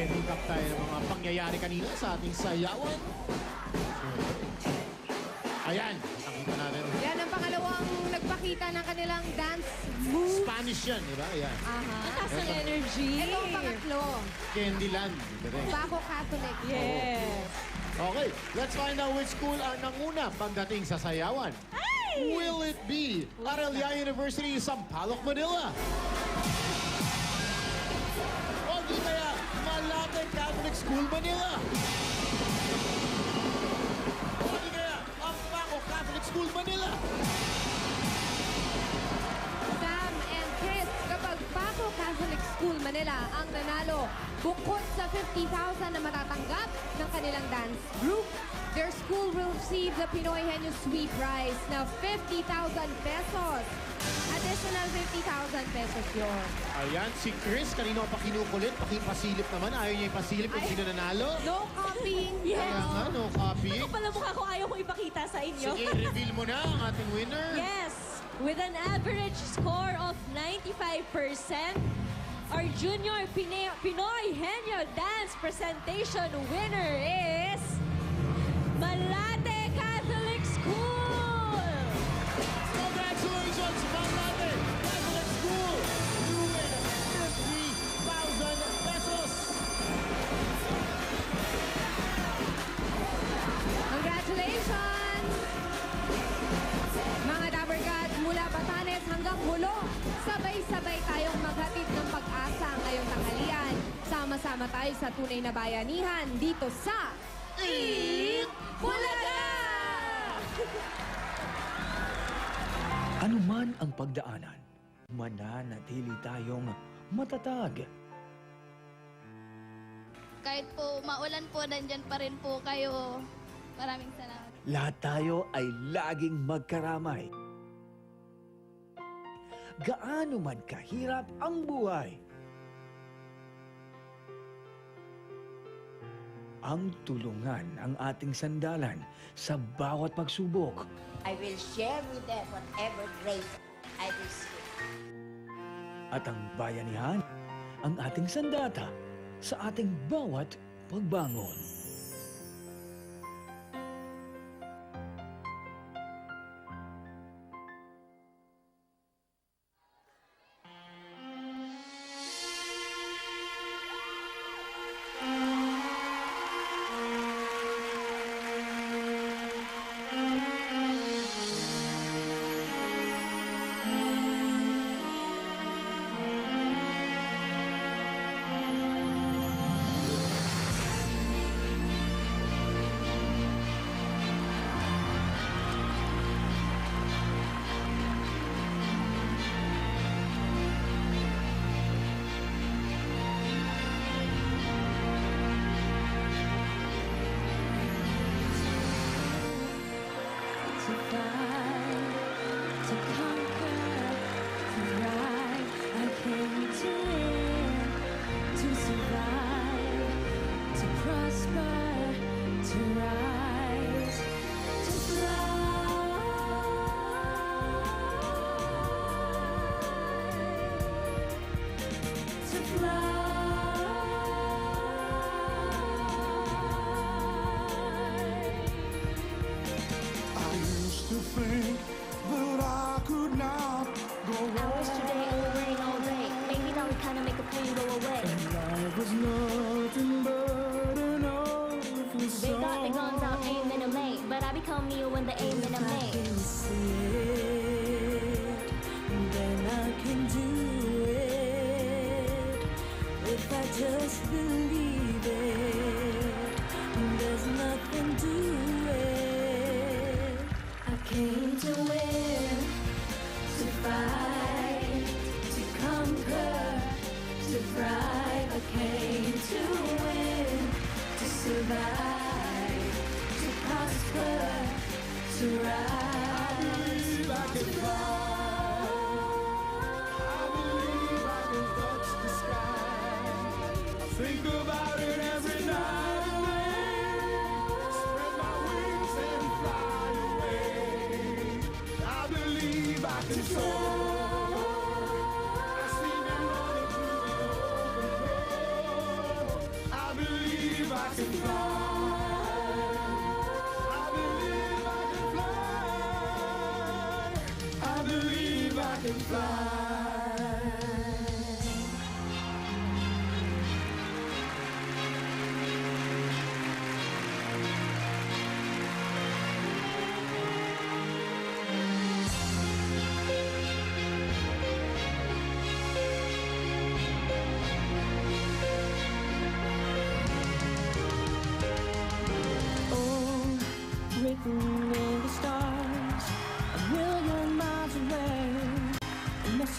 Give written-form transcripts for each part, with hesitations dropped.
recap tayo ng mga pangyayari kanina sa ating sayawan. Ayan, nakita natin. Yan ang pangalawang nagpakita ng kanilang dance move. Spanish yan, di ba? Ayan. Ang taas ng energy. Ito ang pangatlo. Candyland. Direct. Baco Catholic. Yes. Okay, let's find out which school ang nanguna pagdating sa sayawan. Will it be Arellano University, Sampaloc, Manila? O di kaya Malate Catholic School, Manila? O di kaya ang Baco Catholic School, Manila? Sam and Chris, kapag Baco Catholic School Manila ang nanalo, bukod sa 50,000 na matatanggap ng kanilang dance group, their school will receive the Pinoy Henyo Sweet Prize na 50,000 pesos. Additional 50,000 pesos yun. Ayan, si Chris, kanino pa kinukulit, pakipasilip naman. Ayaw niya ipasilip kung Ay. sino nanalo. No copying. Yes. Kaya nga, no copying. Ano pala mukha ko ayaw ko ipakita sa inyo? Sige, reveal mo na ang ating winner. Yes. With an average score of 95%, our Junior Pinoy Henyo Dance Presentation winner is Malate Catholic School! Congratulations, Malate Catholic School! You win 50,000 pesos! Congratulations! Mga Dabarkad, mula Batanes hanggang Hulo, sabay-sabay tayong maghatid ng pag-asa ngayong tanghalian. Sama-sama tayo sa tunay na bayanihan dito sa Eat Bulaga! Ano man ang pagdaanan, mananatili tayong matatag. Kahit po maulan po, nandyan pa rin po kayo. Maraming salamat. Lahat tayo ay laging magkaramay. Gaano man kahirap ang buhay, ang tulungan ang ating sandalan sa bawat pagsubok. I will share with them whatever grace I receive. At ang bayanihan, ang ating sandata sa ating bawat pagbangon. To fight, to conquer, to ride, I came to win, to survive, to prosper, to rise, to fly, to I used to think that I could not go I on. wish today it would rain all day. Maybe that would kinda make the pain go away. Life was nothing but an awful They thought the guns out song. aim in a mate, but I become me when the aim in a I mate. can see it, then I can do it. If I just believe it, there's nothing to it. I came to win, to fight, to conquer, to thrive. I came to win, to survive, to prosper, to rise. I can fly. I believe I can touch the sky. I think about it every night and day. Spread my wings and fly away. I believe I can soar. I see me running through the open door. I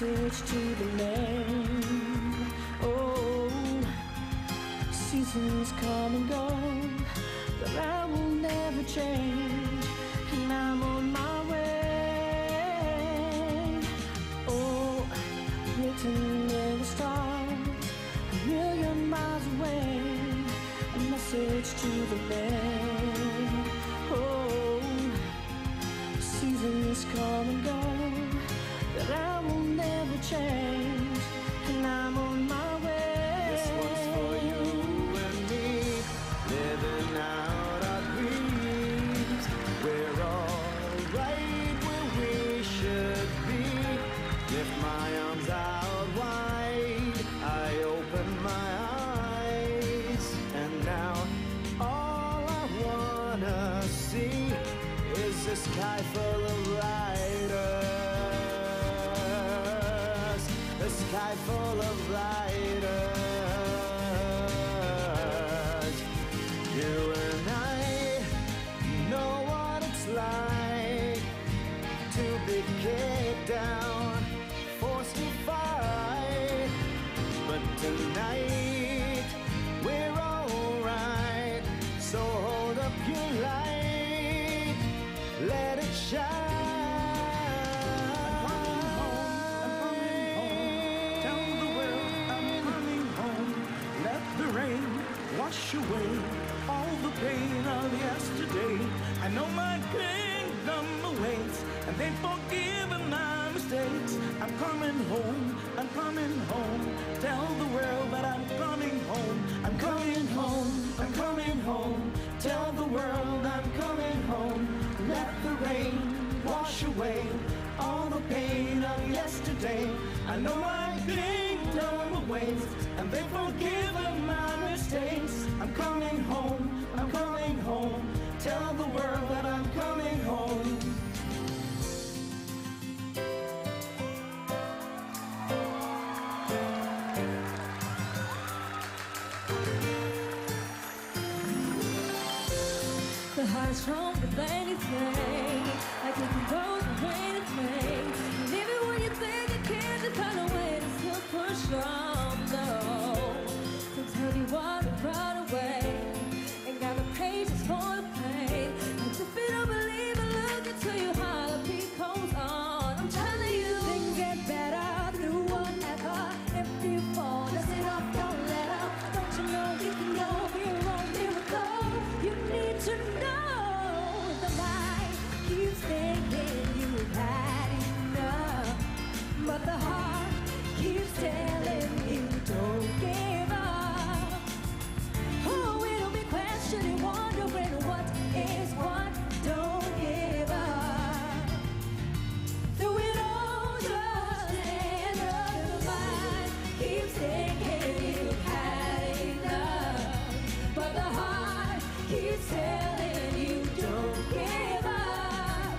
message to the man. Oh, seasons come and go, but I will never change, and I'm on my way. Oh, written in the stars, a million miles away, a message to the man. Oh, seasons come and go, but I will never change, and I'm on my way. This one's for you and me, living out our dreams. We're all right where we should be. Lift my arms out wide, I open my eyes, and now all I wanna see is the sky full of lighters, the sky full of lighters. You and I know what it's like to be kicked down, forced to fight, but tonight we're alright. So hold up your light, let it shine. I'm coming home. Tell the world I'm coming home. Let the rain wash away all the pain of yesterday. I know my kingdom awaits, and they've forgiven my mistakes. I'm coming home. I'm coming home. Tell the world that I'm coming home. I'm coming home. I'm coming home. Tell the world I'm coming home. Let the rain wash away all the pain of yesterday. I know my kingdom awaits, and they've forgiven my mistakes. I'm coming home. I'm coming home. Tell the world that I'm coming home. The heart is strong with anything. I can go the way it may. And even when you think you can't, the kind of way to still push on. No, don't tell me what to run away. Ain't got the patience for the pain. And if you don't believe it, look into your heart. The beat goes on. I'm telling you, things get better through whatever. If you fall, dust it off, don't let up. Don't you know you can go be your own miracle? You need to know the mind keeps thinking you've had enough, but the heart keeps telling you don't give up. Oh, it'll be questioning, wondering what is what. Don't give up. Through it all, just stand up. The mind keeps thinking you've had enough, but the heart keeps telling you don't give up.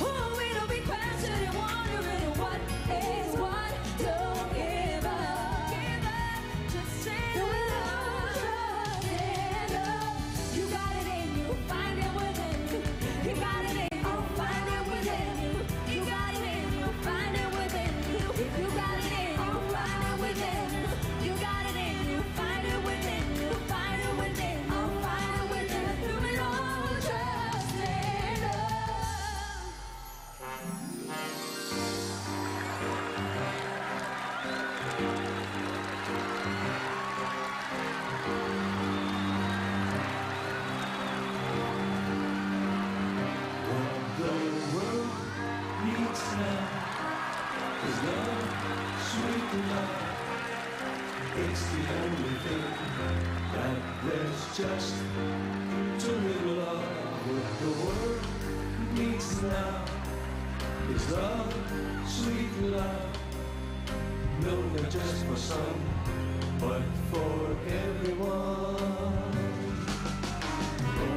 Oh, it'll be questioning, wondering what is what. Don't give up. Give up. Just stand up. Just stand up. You got it in you. Find it within you. You got it in you. Find it within you. You got it in you. Find it within you. If you got it in you, find it within you. You got it in you. Find it within you. Find it within you. Find it within you. Through it all, just stand up. The world needs now is love, sweet love. It's the only thing that there's just too little of. What the world needs now is love, sweet love. No, not just for some, but for everyone. Oh,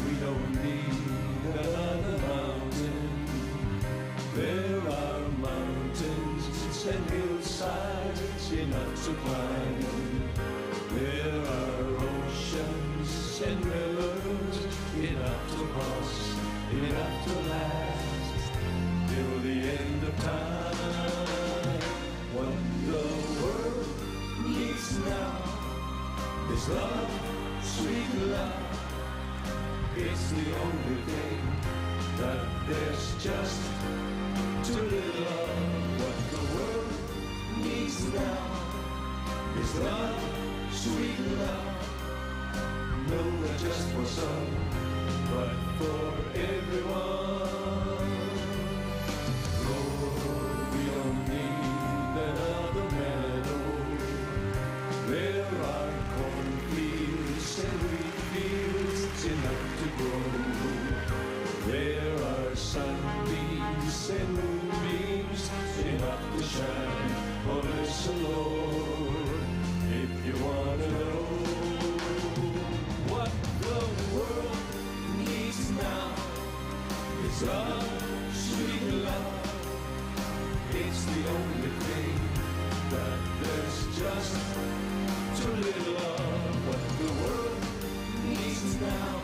we don't need another mountain. There are mountains and hillsides enough to climb. There are oceans and rivers enough to cross, enough to last till the end of time. It's love, sweet love. It's the only thing that there's just too little of. What the world needs now is love, sweet love. No, not just for some, but for everyone. Lord, we don't need another meadow. There are cornfields and wheat fields enough to grow. There are sunbeams and moonbeams enough to shine on us alone. If you wanna know what the world needs now, it's love, sweet love. It's the only thing that there's just too little of. What the world needs now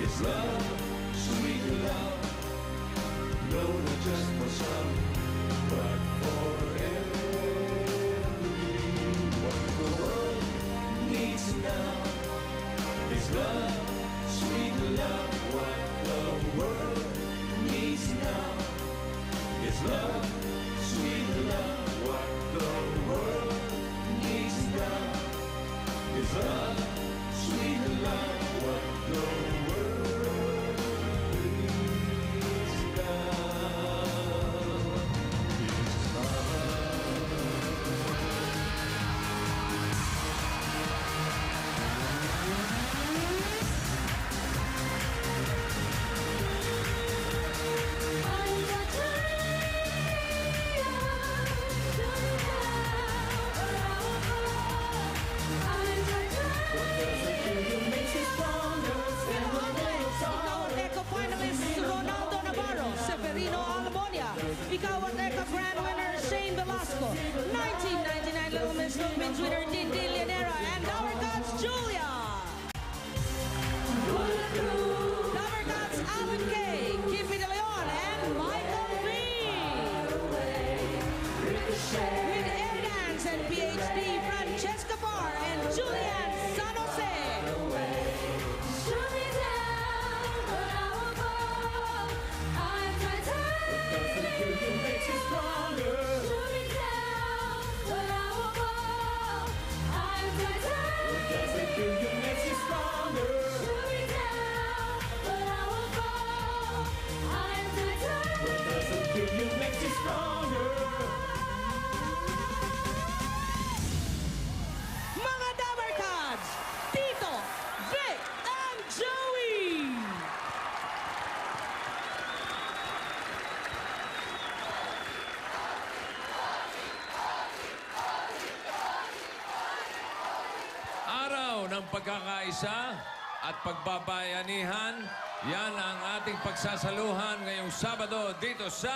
is love, sweet love. No, not just for some, but for every. What the world needs now is love, sweet love. What the world needs now is love, sweet love. What the world needs now is love, sweet love. What the world needs now is Ikaw ang Eco finalist Ronaldo Navarro, Severino Almonia. Ikaw ang Eco Grand winner Shane Velasco. 1999 Little Miss Philippines winner Dindi Llanera and Dower Gods Julia. Dower Gods Alan K, Kippy De Leon and Michael V. With air dance and PhD Francesca Barr and Julian San Jose. Mga Dower Gods, Tito, Vic, and Joey. Araw ng pagkakaisa at pagbabayanihan, yan ang ating pagsasaluhan ngayong Sabado dito sa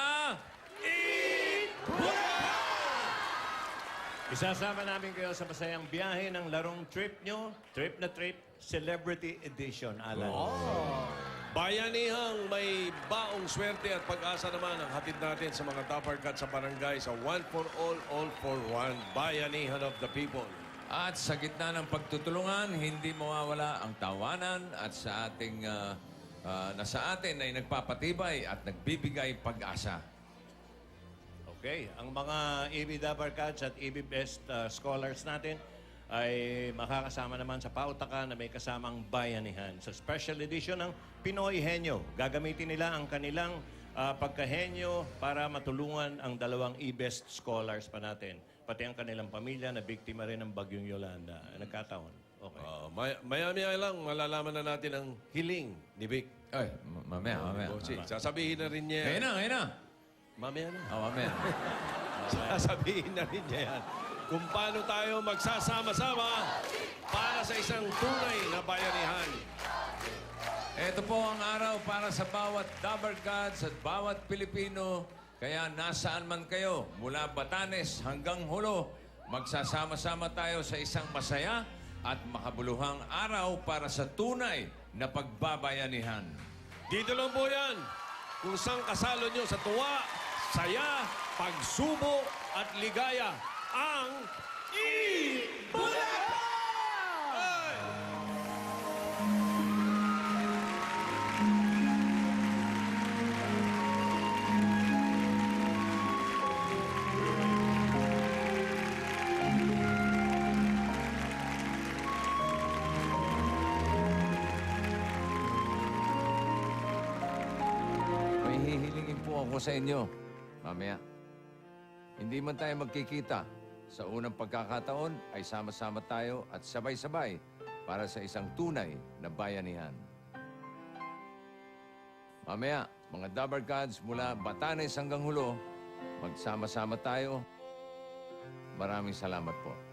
Isasama namin kayo sa masayang biyahe ng larong trip nyo. Trip na trip, Celebrity Edition, Alan. Bayanihang may baong swerte at pag-asa naman ang hatid natin sa mga Dabarkat sa barangay sa One for All for One. Bayanihan of the People. At sa gitna ng pagtutulungan, hindi mawawala ang tawanan at sa ating na sa atin ay nagpapatibay at nagbibigay pag-asa. Okay, ang mga EB Dabarkats at EB Best Scholars natin ay makakasama naman sa pautakan na may kasamang bayanihan. Sa special edition ng Pinoy Henyo, gagamitin nila ang kanilang pagkahenyo para matulungan ang dalawang E-Best Scholars pa natin. Pati ang kanilang pamilya na biktima rin ng Bagyong Yolanda. Nagkataon. Okay. Maya-maya lang, malalaman na natin ang hiling ni Vic. Ay, mamaya. Bossing, sasabihin na rin niya. Ngayon na. Mamaya na. Mamaya. Sasabihin na rin niya yan. Kung paano tayo magsasama-sama para sa isang tunay na bayanihan. Ito po ang araw para sa bawat Dabarkads at bawat Pilipino. Kaya nasaan man kayo, mula Batanes hanggang Hulo, magsasama-sama tayo sa isang masaya at makabuluhang araw para sa tunay na pagbabayanihan. Dito lang po yan. Kung saan kasalo nyo sa tuwa, saya, pagsubok at ligaya, ang Bulacan! hihilingin po ako sa inyo, mamaya. Hindi man tayo magkikita, sa unang pagkakataon ay sama-sama tayo at sabay-sabay para sa isang tunay na bayanihan. Mamaya, mga Dabar Gods mula Batanes hanggang Hulo, magsama-sama tayo. Maraming salamat po.